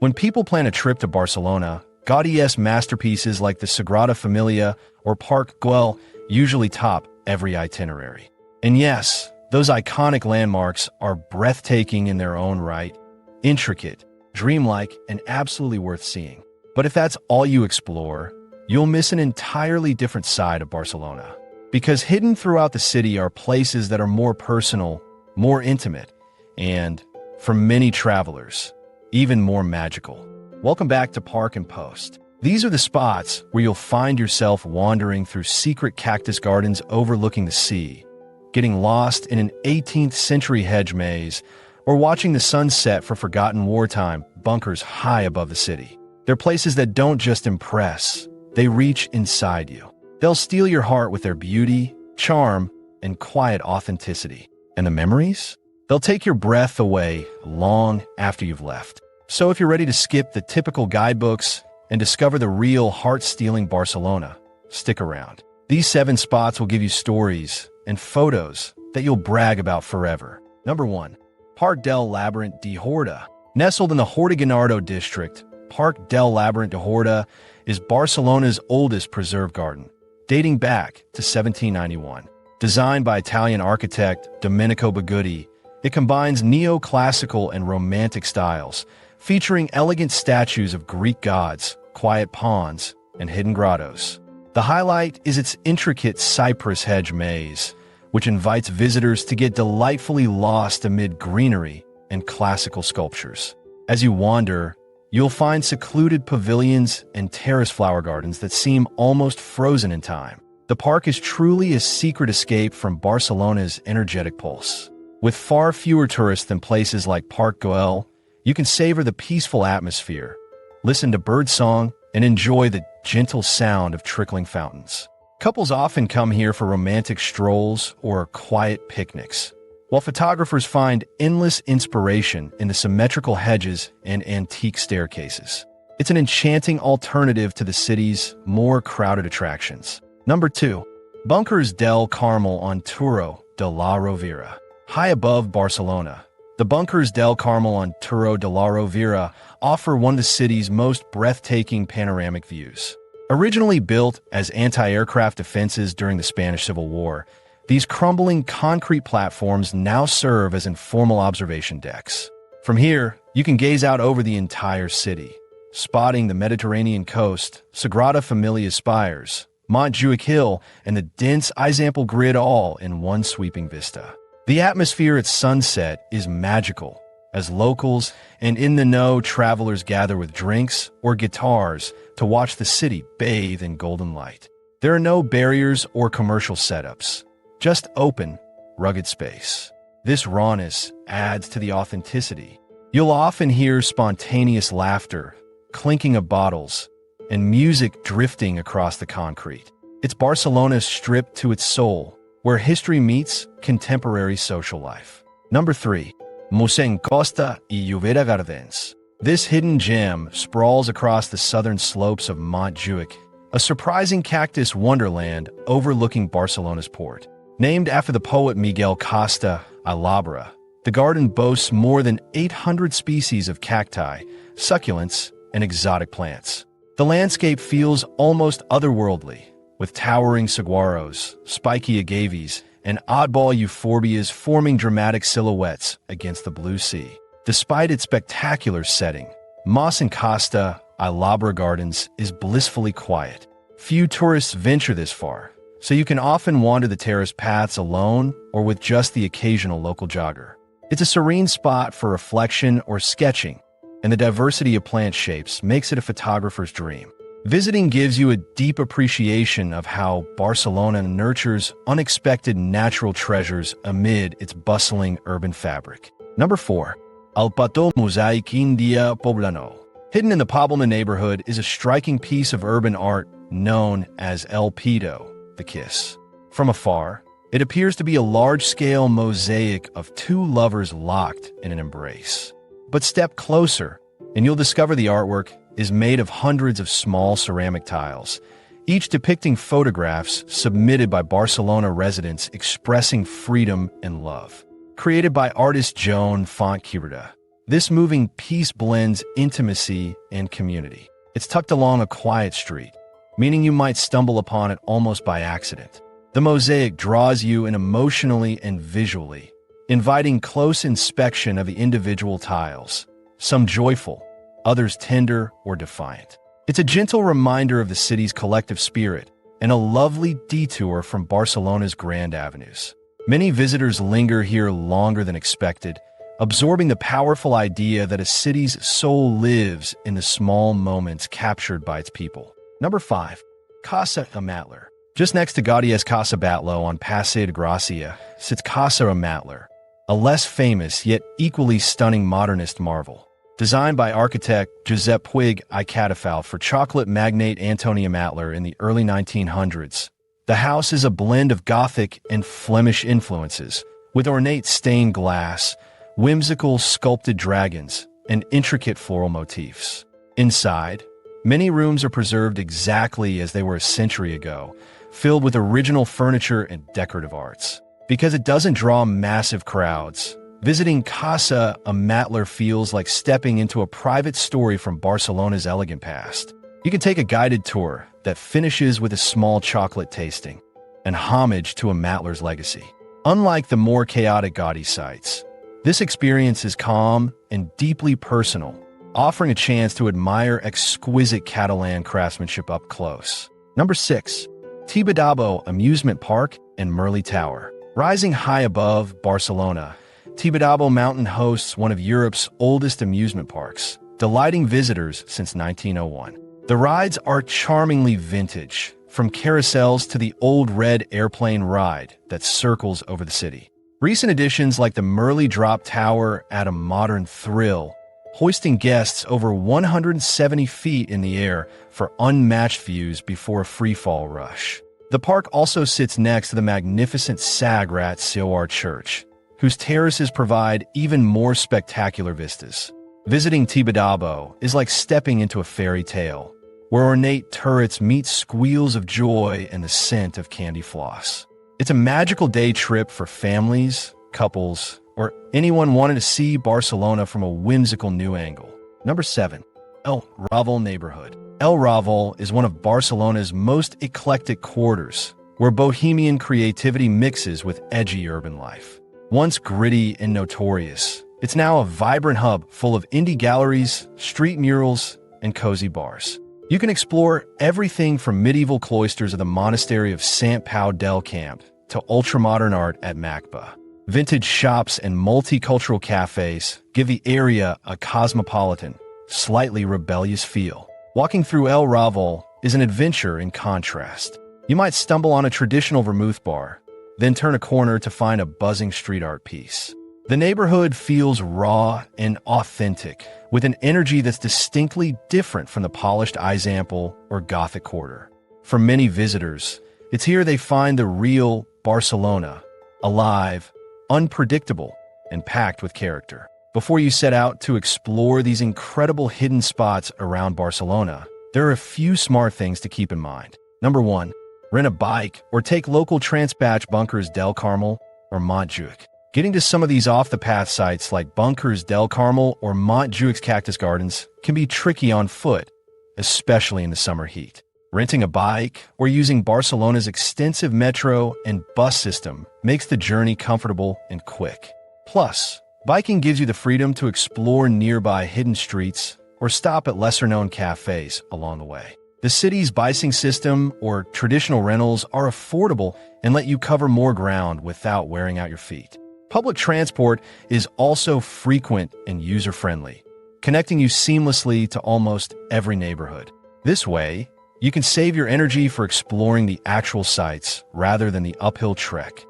When people plan a trip to Barcelona, Gaudi's masterpieces like the Sagrada Familia or Parc Güell usually top every itinerary. And yes, those iconic landmarks are breathtaking in their own right, intricate, dreamlike, and absolutely worth seeing. But if that's all you explore, you'll miss an entirely different side of Barcelona. Because hidden throughout the city are places that are more personal, more intimate, and, for many travelers, even more magical. Welcome back to Park and Post. These are the spots where you'll find yourself wandering through secret cactus gardens overlooking the sea, getting lost in an 18th century hedge maze, or watching the sun set for forgotten wartime bunkers high above the city. They're places that don't just impress, they reach inside you. They'll steal your heart with their beauty, charm, and quiet authenticity. And the memories? They'll take your breath away long after you've left. So if you're ready to skip the typical guidebooks and discover the real heart-stealing Barcelona, stick around. These 7 spots will give you stories and photos that you'll brag about forever. Number 1. Parc del Laberint de Horta. Nestled in the Horta Guinardó district, Parc del Laberint de Horta is Barcelona's oldest preserved garden, dating back to 1791. Designed by Italian architect Domenico Bigutti, it combines neoclassical and romantic styles, featuring elegant statues of Greek gods, quiet ponds, and hidden grottos. The highlight is its intricate cypress hedge maze, which invites visitors to get delightfully lost amid greenery and classical sculptures. As you wander, you'll find secluded pavilions and terrace flower gardens that seem almost frozen in time. The park is truly a secret escape from Barcelona's energetic pulse. With far fewer tourists than places like Parc Güell, you can savor the peaceful atmosphere, listen to birdsong, and enjoy the gentle sound of trickling fountains. Couples often come here for romantic strolls or quiet picnics, while photographers find endless inspiration in the symmetrical hedges and antique staircases. It's an enchanting alternative to the city's more crowded attractions. Number 2. Bunkers del Carmel on Turó de la Rovira. High above Barcelona, the bunkers del Carmel on Turó de la Rovira offer one of the city's most breathtaking panoramic views. Originally built as anti-aircraft defenses during the Spanish Civil War, these crumbling concrete platforms now serve as informal observation decks. From here, you can gaze out over the entire city, spotting the Mediterranean coast, Sagrada Familia spires, Montjuic Hill, and the dense Eixample grid all in one sweeping vista. The atmosphere at sunset is magical, as locals and in-the-know travelers gather with drinks or guitars to watch the city bathe in golden light. There are no barriers or commercial setups, just open, rugged space. This rawness adds to the authenticity. You'll often hear spontaneous laughter, clinking of bottles, and music drifting across the concrete. It's Barcelona stripped to its soul, where history meets contemporary social life. Number 3. Mossèn Costa y Llobera Gardens. This hidden gem sprawls across the southern slopes of Montjuic, a surprising cactus wonderland overlooking Barcelona's port. Named after the poet Miguel Costa y Llobera, the garden boasts more than 800 species of cacti, succulents, and exotic plants. The landscape feels almost otherworldly, with towering saguaros, spiky agaves, and oddball euphorbias forming dramatic silhouettes against the blue sea. Despite its spectacular setting, Mossèn Costa y Llobera Gardens is blissfully quiet. Few tourists venture this far, so you can often wander the terraced paths alone or with just the occasional local jogger. It's a serene spot for reflection or sketching, and the diversity of plant shapes makes it a photographer's dream. Visiting gives you a deep appreciation of how Barcelona nurtures unexpected natural treasures amid its bustling urban fabric. Number 4. El Petó mosaic India Poblano. Hidden in the Poblano neighborhood is a striking piece of urban art known as El Petó, the Kiss. From afar, it appears to be a large-scale mosaic of 2 lovers locked in an embrace. But step closer, and you'll discover the artwork is made of hundreds of small ceramic tiles, each depicting photographs submitted by Barcelona residents expressing freedom and love. Created by artist Joan Fontquerda, This moving piece blends intimacy and community. It's tucked along a quiet street, meaning you might stumble upon it almost by accident. The mosaic draws you in emotionally and visually, inviting close inspection of the individual tiles, some joyful, others tender or defiant. It's a gentle reminder of the city's collective spirit and a lovely detour from Barcelona's grand avenues. Many visitors linger here longer than expected, absorbing the powerful idea that a city's soul lives in the small moments captured by its people. Number 5. Casa Amatller. Just next to Gaudi's Casa Batlló on Passeig de Gràcia sits Casa Amatller, a less famous yet equally stunning modernist marvel. Designed by architect Josep Puig i Cadafalch for chocolate magnate Antoni Amatller in the early 1900s, the house is a blend of Gothic and Flemish influences, with ornate stained glass, whimsical sculpted dragons, and intricate floral motifs. Inside, many rooms are preserved exactly as they were a century ago, filled with original furniture and decorative arts. Because it doesn't draw massive crowds, visiting Casa Amatller feels like stepping into a private story from Barcelona's elegant past. You can take a guided tour that finishes with a small chocolate tasting, an homage to Amatler's legacy. Unlike the more chaotic Gaudi sites, this experience is calm and deeply personal, offering a chance to admire exquisite Catalan craftsmanship up close. Number 6. Tibidabo Amusement Park and Merli Tower. Rising high above Barcelona, Tibidabo Mountain hosts one of Europe's oldest amusement parks, delighting visitors since 1901. The rides are charmingly vintage, from carousels to the old red airplane ride that circles over the city. Recent additions like the Merli Drop Tower add a modern thrill, hoisting guests over 170 feet in the air for unmatched views before a free-fall rush. The park also sits next to the magnificent Sagrat Sioar Church, whose terraces provide even more spectacular vistas. Visiting Tibidabo is like stepping into a fairy tale, where ornate turrets meet squeals of joy and the scent of candy floss. It's a magical day trip for families, couples, or anyone wanting to see Barcelona from a whimsical new angle. Number 7. El Raval neighborhood. El Raval is one of Barcelona's most eclectic quarters, where bohemian creativity mixes with edgy urban life. Once gritty and notorious, it's now a vibrant hub full of indie galleries, street murals, and cozy bars. You can explore everything from medieval cloisters of the monastery of Sant Pau del Camp to ultramodern art at Macba. Vintage shops and multicultural cafes give the area a cosmopolitan, slightly rebellious feel. Walking through El Raval is an adventure in contrast. You might stumble on a traditional vermouth bar, then turn a corner to find a buzzing street art piece. The neighborhood feels raw and authentic, with an energy that's distinctly different from the polished Eixample or Gothic quarter. For many visitors, it's here they find the real Barcelona, alive, unpredictable, and packed with character. Before you set out to explore these incredible hidden spots around Barcelona, there are a few smart things to keep in mind. Number 1. Rent a bike or take local Transpatch Bunkers del Carmel or Montjuic. Getting to some of these off-the-path sites like Bunkers del Carmel or Montjuic's Cactus Gardens can be tricky on foot, especially in the summer heat. Renting a bike or using Barcelona's extensive metro and bus system makes the journey comfortable and quick. Plus, biking gives you the freedom to explore nearby hidden streets or stop at lesser-known cafes along the way. The city's bicycling system or traditional rentals are affordable and let you cover more ground without wearing out your feet. Public transport is also frequent and user-friendly, connecting you seamlessly to almost every neighborhood. This way, you can save your energy for exploring the actual sites rather than the uphill trek.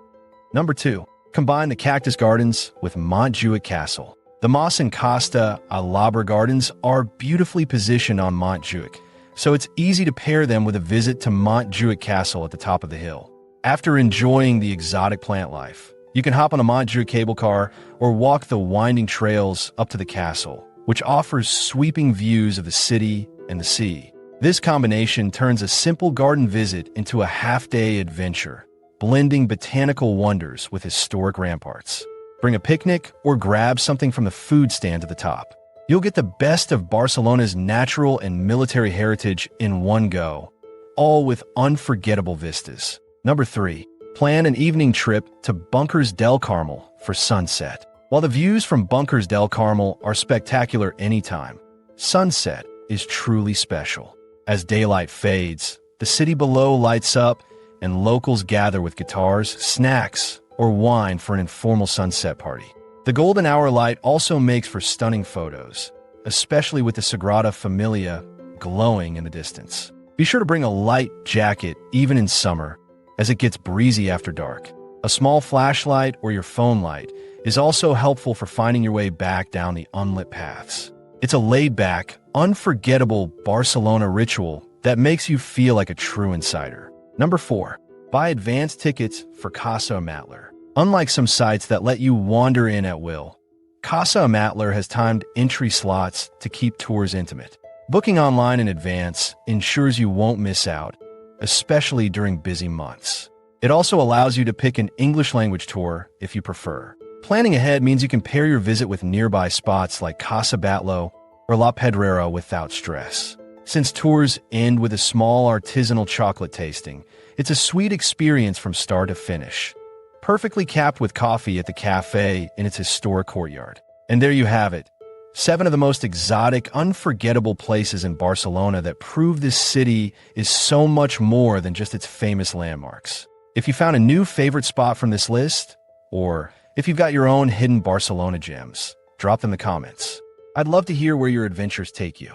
Number 2. Combine the Cactus Gardens with Montjuic Castle. The Mossèn Costa a Llobera Gardens are beautifully positioned on Montjuic, so it's easy to pair them with a visit to Montjuic Castle at the top of the hill. After enjoying the exotic plant life, you can hop on a Montjuic cable car or walk the winding trails up to the castle, which offers sweeping views of the city and the sea. This combination turns a simple garden visit into a half-day adventure, blending botanical wonders with historic ramparts. Bring a picnic or grab something from the food stand at the top. You'll get the best of Barcelona's natural and military heritage in one go, all with unforgettable vistas. Number 3. Plan an evening trip to Bunkers del Carmel for sunset. While the views from Bunkers del Carmel are spectacular anytime, sunset is truly special. As daylight fades, the city below lights up and locals gather with guitars, snacks, or wine for an informal sunset party. The golden hour light also makes for stunning photos, especially with the Sagrada Familia glowing in the distance. Be sure to bring a light jacket even in summer, as it gets breezy after dark. A small flashlight or your phone light is also helpful for finding your way back down the unlit paths. It's a laid-back, unforgettable Barcelona ritual that makes you feel like a true insider. Number 4. Buy advance tickets for Casa Amatller. Unlike some sites that let you wander in at will, Casa Amatller has timed entry slots to keep tours intimate. Booking online in advance ensures you won't miss out, especially during busy months. It also allows you to pick an English-language tour if you prefer. Planning ahead means you can pair your visit with nearby spots like Casa Batlló or La Pedrera without stress. Since tours end with a small artisanal chocolate tasting, it's a sweet experience from start to finish, perfectly capped with coffee at the cafe in its historic courtyard. And there you have it, 7 of the most exotic, unforgettable places in Barcelona that prove this city is so much more than just its famous landmarks. If you found a new favorite spot from this list, or if you've got your own hidden Barcelona gems, drop them in the comments. I'd love to hear where your adventures take you.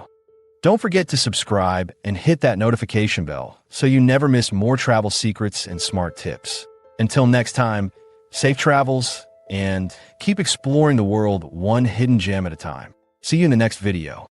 Don't forget to subscribe and hit that notification bell so you never miss more travel secrets and smart tips. Until next time, safe travels and keep exploring the world one hidden gem at a time. See you in the next video.